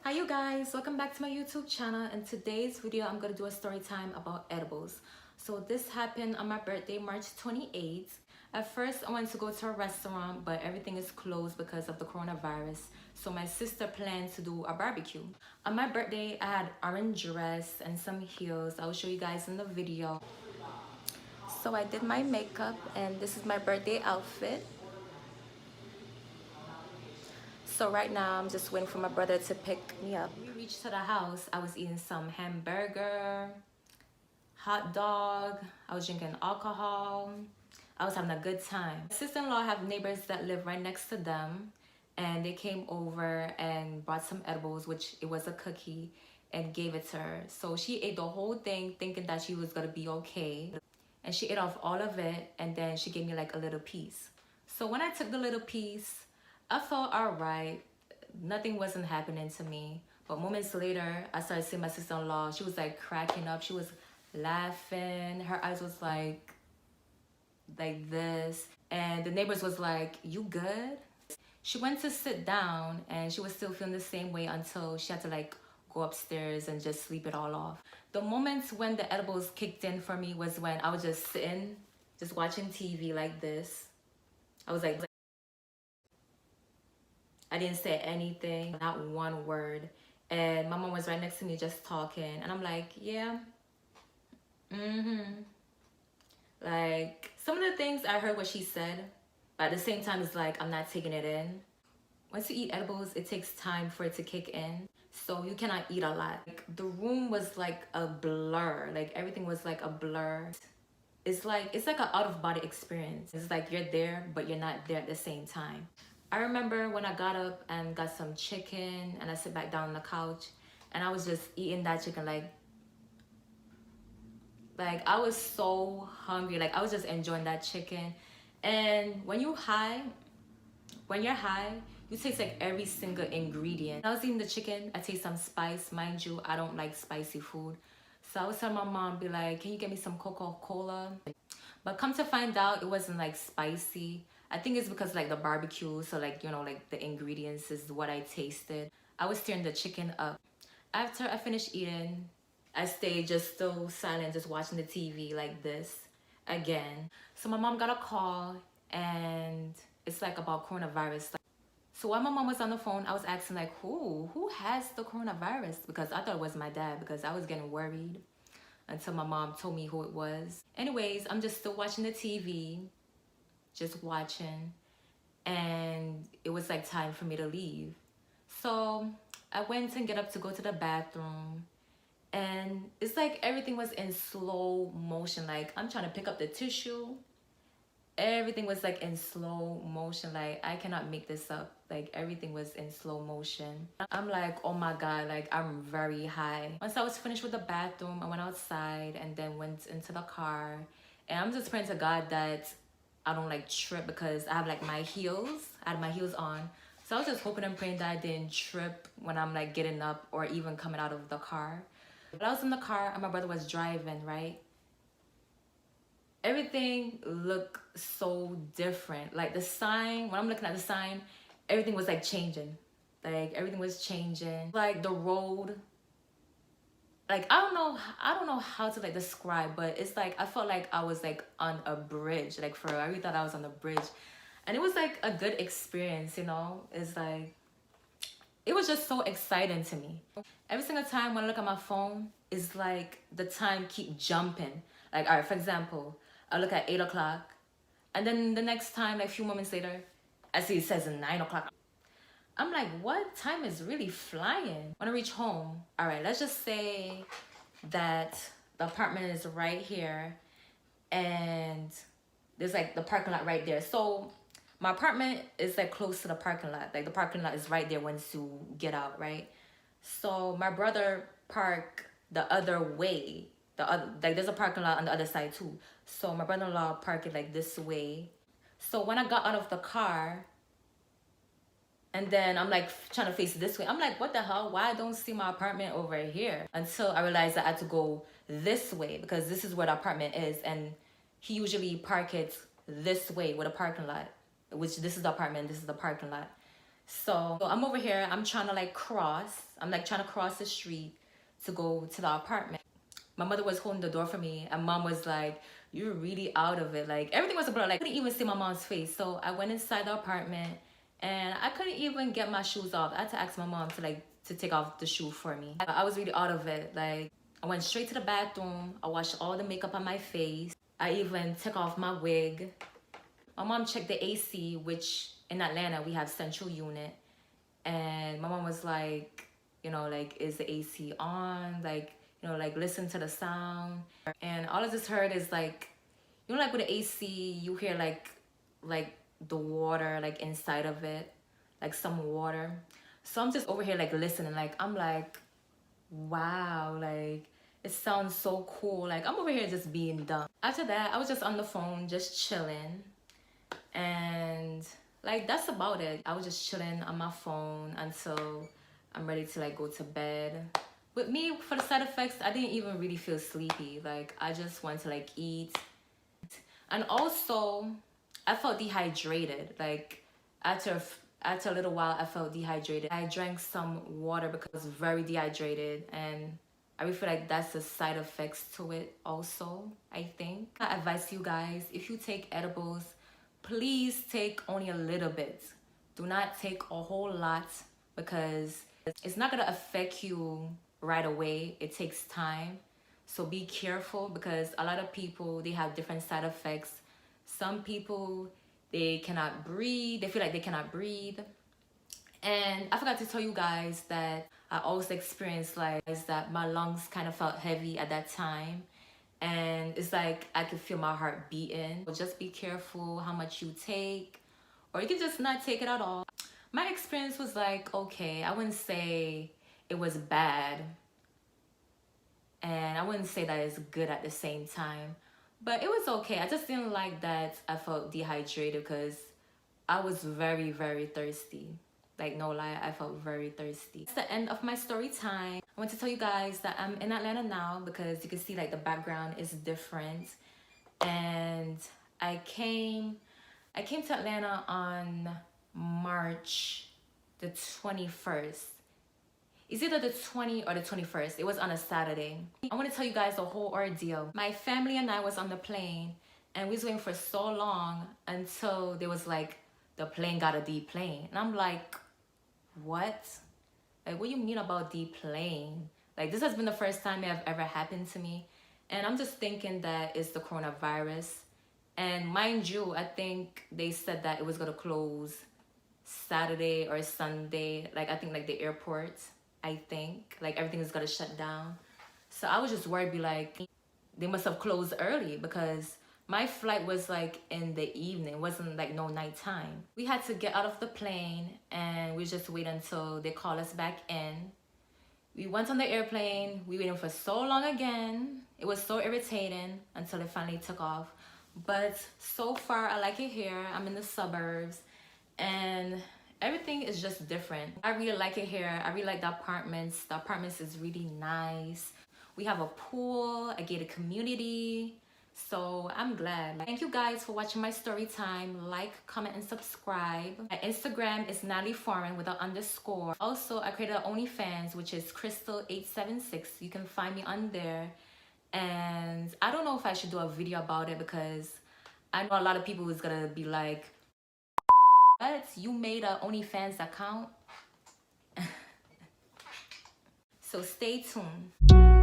Hi you guys, welcome back to my YouTube channel. In today's video I'm gonna do a story time about edibles. So this happened on my birthday, March 28th. At first I wanted to go to a restaurant, but everything is closed because of the coronavirus. So my sister planned to do a barbecue. On my birthday I had orange dress and some heels. I'll show you guys in the video. So I did my makeup and this is my birthday outfit. So right now I'm just waiting for my brother to pick me up. When we reached to the house, I was eating some hamburger, hot dog, I was drinking alcohol, I was having a good time. My sister-in-law have neighbors that live right next to them, and they came over and brought some edibles, which it was a cookie, and gave it to her. So she ate the whole thing thinking that she was gonna be okay. And she ate off all of it, and then she gave me like a little piece. So when I took the little piece, I felt all right. Nothing wasn't happening to me. But moments later, I started seeing my sister-in-law. She was like cracking up. She was laughing. Her eyes was like this. And the neighbors was like, "You good?" She went to sit down and she was still feeling the same way until she had to like go upstairs and just sleep it all off. The moments when the edibles kicked in for me was when I was just sitting, just watching TV like this. I was like, I didn't say anything, not one word. And my mom was right next to me just talking. And I'm like, yeah, like some of the things I heard what she said, but at the same time, it's like, I'm not taking it in. Once you eat edibles, it takes time for it to kick in. So you cannot eat a lot. Like, the room was like a blur. Like everything was like a blur. It's like an out of body experience. It's like you're there, but you're not there at the same time. I remember when I got up and got some chicken and I sit back down on the couch and I was just eating that chicken like I was so hungry. Like I was just enjoying that chicken. And when you're high, you taste like every single ingredient. I was eating the chicken, I taste some spice. Mind you, I don't like spicy food. So I was telling my mom, be like, can you get me some Coca-Cola? But come to find out, it wasn't like spicy. I think it's because like the barbecue, so like, you know, like the ingredients is what I tasted. I was stirring the chicken up. After I finished eating, I stayed just still silent, just watching the TV like this again. So my mom got a call and it's like about coronavirus. So while my mom was on the phone, I was asking like, who has the coronavirus? Because I thought it was my dad because I was getting worried until my mom told me who it was. Anyways, I'm just still watching the TV, just watching. And it was like time for me to leave. So I went and get up to go to the bathroom. And it's like everything was in slow motion. Like I'm trying to pick up the tissue. Everything was like in slow motion. Like I cannot make this up. Like everything was in slow motion. I'm like, oh my god, like I'm very high. Once I was finished with the bathroom, I went outside and then went into the car. And I'm just praying to God that I don't like trip because I have like my heels. I had my heels on. So I was just hoping and praying that I didn't trip when I'm like getting up or even coming out of the car. But I was in the car and my brother was driving, right? Everything looked so different. Like the sign, when I'm looking at the sign, everything was like changing. Like everything was changing. Like the road, like I don't know how to like describe, but it's like I felt like I was like on a bridge. Like for real, I really thought I was on the bridge. And it was like a good experience, you know? It's like, it was just so exciting to me. Every single time when I look at my phone, it's like the time keep jumping. Like, all right, for example, I look at 8 o'clock, and then the next time, like a few moments later, I see it says 9 o'clock. I'm like, what? Time is really flying. When I reach home, all right, let's just say that the apartment is right here, and there's like the parking lot right there. So my apartment is like close to the parking lot. Like the parking lot is right there once you get out, right? So my brother parked the other way. Like there's a parking lot on the other side too. So my brother-in-law parked it like this way. So when I got out of the car, and then I'm like trying to face this way. I'm like, what the hell? Why I don't see my apartment over here? Until I realized that I had to go this way because this is where the apartment is. And he usually park it this way with a parking lot, which this is the apartment, this is the parking lot. So I'm over here, I'm trying to like cross. I'm like trying to cross the street to go to the apartment. My mother was holding the door for me, and mom was like, "You're really out of it." Like everything was a blur. Like I couldn't even see my mom's face. So I went inside the apartment, and I couldn't even get my shoes off. I had to ask my mom to take off the shoe for me. I was really out of it. Like I went straight to the bathroom. I washed all the makeup on my face. I even took off my wig. My mom checked the AC, which in Atlanta we have central unit, and my mom was like, you know, like, is the AC on? Like, you know, like, listen to the sound. And all I just heard is like, you know, like with the AC, you hear like the water like inside of it, like some water. So I'm just over here like listening, like I'm like, wow, like it sounds so cool. Like I'm over here just being dumb. After that, I was just on the phone, just chilling. And like that's about it. I was just chilling on my phone until I'm ready to like go to bed. With me, for the side effects, I didn't even really feel sleepy. Like I just went to like eat. And also I felt dehydrated. Like after a little while I felt dehydrated. I drank some water because I was very dehydrated, and I really feel like that's the side effects to it also, I think. I advise you guys, if you take edibles, please take only a little bit. Do not take a whole lot, because it's not gonna affect you right away. It takes time. So be careful, because a lot of people, they have different side effects. Some people, they cannot breathe. They feel like they cannot breathe. And I forgot to tell you guys that I also experienced like that my lungs kind of felt heavy at that time. And it's like I could feel my heart beating. So just be careful how much you take, or you can just not take it at all. My experience was like, okay, I wouldn't say it was bad, and I wouldn't say that it's good at the same time, but it was okay. I just didn't like that I felt dehydrated, because I was very, very thirsty. Like, no lie, I felt very thirsty. It's the end of my story time. I want to tell you guys that I'm in Atlanta now, because you can see like the background is different. And I came to Atlanta on March the 21st. It's either the 20th or the 21st. It was on a Saturday. I want to tell you guys the whole ordeal. My family and I was on the plane, and we was waiting for so long until there was like, the plane got a deplane. And I'm like, what? Like, what do you mean about deplane? Like, this has been the first time it have ever happened to me. And I'm just thinking that it's the coronavirus. And mind you, I think they said that it was gonna close Saturday or Sunday. Like, I think like the airport, I think like everything is gonna shut down. So I was just worried, be like, they must have closed early, because my flight was like in the evening. It wasn't like no nighttime. We had to get out of the plane, and we just wait until they call us back in. We went on the airplane. We waited for so long again. It was so irritating until it finally took off. But so far, I like it here. I'm in the suburbs, and everything is just different. I really like it here. I really like the apartments. The apartments is really nice. We have a pool, a gated community. So I'm glad. Thank you guys for watching my story time. Like, comment, and subscribe. My Instagram is Natalie Foreign with an underscore. Also, I created an OnlyFans, which is Crystal876. You can find me on there. And I don't know if I should do a video about it, because I know a lot of people is gonna be like, what? You made an OnlyFans account? So stay tuned.